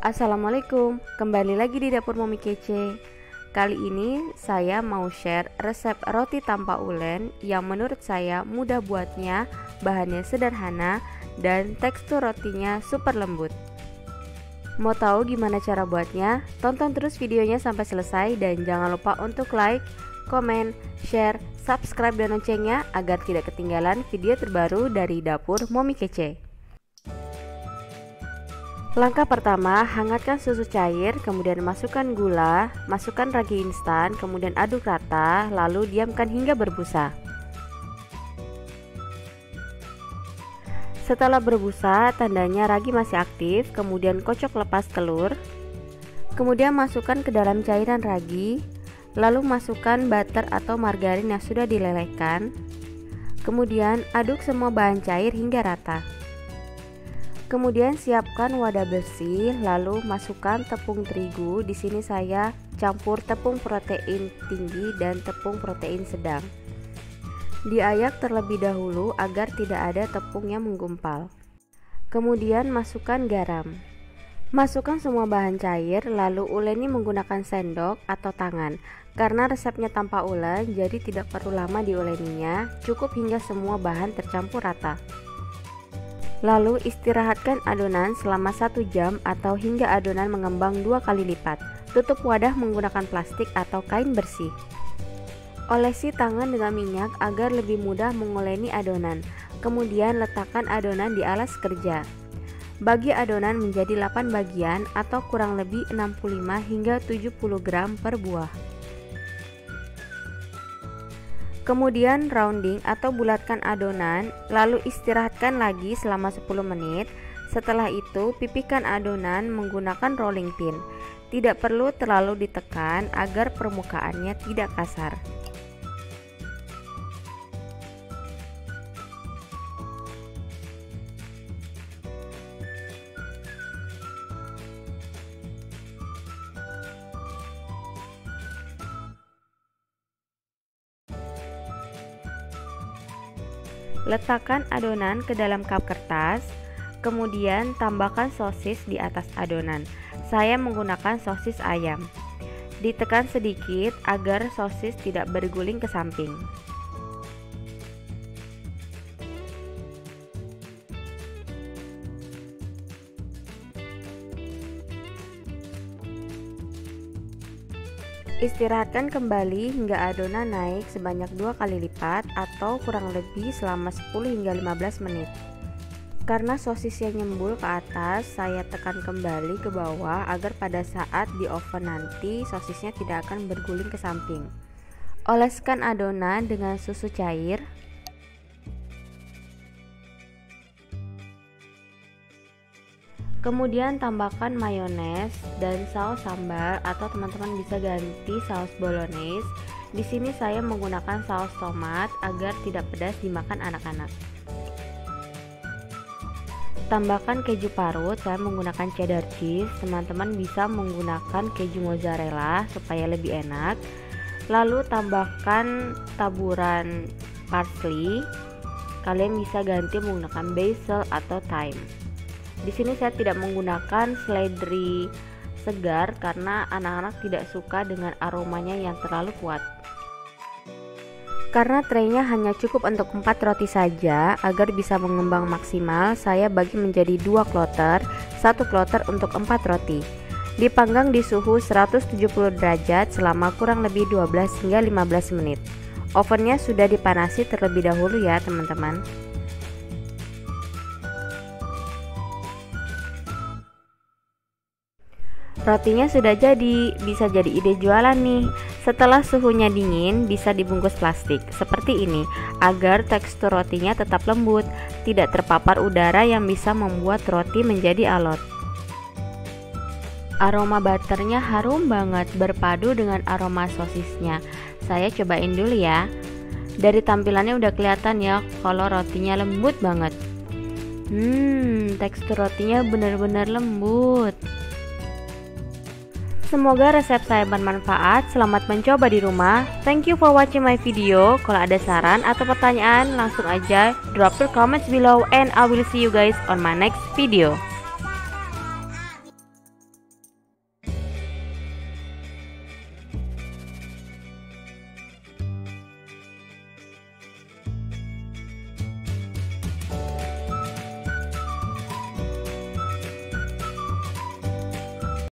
Assalamualaikum, kembali lagi di dapur Mami Kece. Kali ini saya mau share resep roti tanpa ulen yang menurut saya mudah buatnya, bahannya sederhana, dan tekstur rotinya super lembut. Mau tahu gimana cara buatnya? Tonton terus videonya sampai selesai dan jangan lupa untuk like, komen, share, subscribe dan loncengnya agar tidak ketinggalan video terbaru dari dapur Mami Kece. Langkah pertama, hangatkan susu cair, kemudian masukkan gula, masukkan ragi instan, kemudian aduk rata, lalu diamkan hingga berbusa. Setelah berbusa, tandanya ragi masih aktif, kemudian kocok lepas telur. Kemudian masukkan ke dalam cairan ragi, lalu masukkan butter atau margarin yang sudah dilelehkan. Kemudian aduk semua bahan cair hingga rata. Kemudian siapkan wadah bersih, lalu masukkan tepung terigu. Di sini saya campur tepung protein tinggi dan tepung protein sedang. Diayak terlebih dahulu agar tidak ada tepung yang menggumpal. Kemudian masukkan garam. Masukkan semua bahan cair, lalu uleni menggunakan sendok atau tangan. Karena resepnya tanpa ulen, jadi tidak perlu lama diuleninya, cukup hingga semua bahan tercampur rata. Lalu istirahatkan adonan selama 1 jam atau hingga adonan mengembang 2 kali lipat. Tutup wadah menggunakan plastik atau kain bersih. Olesi tangan dengan minyak agar lebih mudah menguleni adonan. Kemudian letakkan adonan di alas kerja. Bagi adonan menjadi 8 bagian atau kurang lebih 65 hingga 70 gram per buah. Kemudian rounding atau bulatkan adonan, lalu istirahatkan lagi selama 10 menit. Setelah itu pipihkan adonan menggunakan rolling pin. Tidak perlu terlalu ditekan agar permukaannya tidak kasar. Letakkan adonan ke dalam cup kertas, kemudian tambahkan sosis di atas adonan. Saya menggunakan sosis ayam. Ditekan sedikit agar sosis tidak berguling ke samping. Istirahatkan kembali hingga adonan naik sebanyak 2 kali lipat atau kurang lebih selama 10 hingga 15 menit. Karena sosisnya nyembul ke atas, saya tekan kembali ke bawah agar pada saat di oven nanti sosisnya tidak akan berguling ke samping. Oleskan adonan dengan susu cair. Kemudian tambahkan mayones dan saus sambal atau teman-teman bisa ganti saus bolognese. Di sini saya menggunakan saus tomat agar tidak pedas dimakan anak-anak. Tambahkan keju parut, saya menggunakan cheddar cheese. Teman-teman bisa menggunakan keju mozzarella supaya lebih enak. Lalu tambahkan taburan parsley. Kalian bisa ganti menggunakan basil atau thyme. Di sini saya tidak menggunakan seledri segar karena anak-anak tidak suka dengan aromanya yang terlalu kuat. Karena traynya hanya cukup untuk 4 roti saja, agar bisa mengembang maksimal, saya bagi menjadi 2 kloter, 1 kloter untuk 4 roti. Dipanggang di suhu 170 derajat selama kurang lebih 12 hingga 15 menit. Ovennya sudah dipanasi terlebih dahulu ya teman-teman. Rotinya sudah jadi, bisa jadi ide jualan nih. Setelah suhunya dingin, bisa dibungkus plastik seperti ini agar tekstur rotinya tetap lembut, tidak terpapar udara yang bisa membuat roti menjadi alot. Aroma butternya harum banget berpadu dengan aroma sosisnya. Saya cobain dulu ya. Dari tampilannya udah kelihatan ya kalau rotinya lembut banget. Tekstur rotinya benar-benar lembut. Semoga resep saya bermanfaat. Selamat mencoba di rumah. Thank you for watching my video. Kalau ada saran atau pertanyaan langsung aja drop your comments below and I will see you guys on my next video.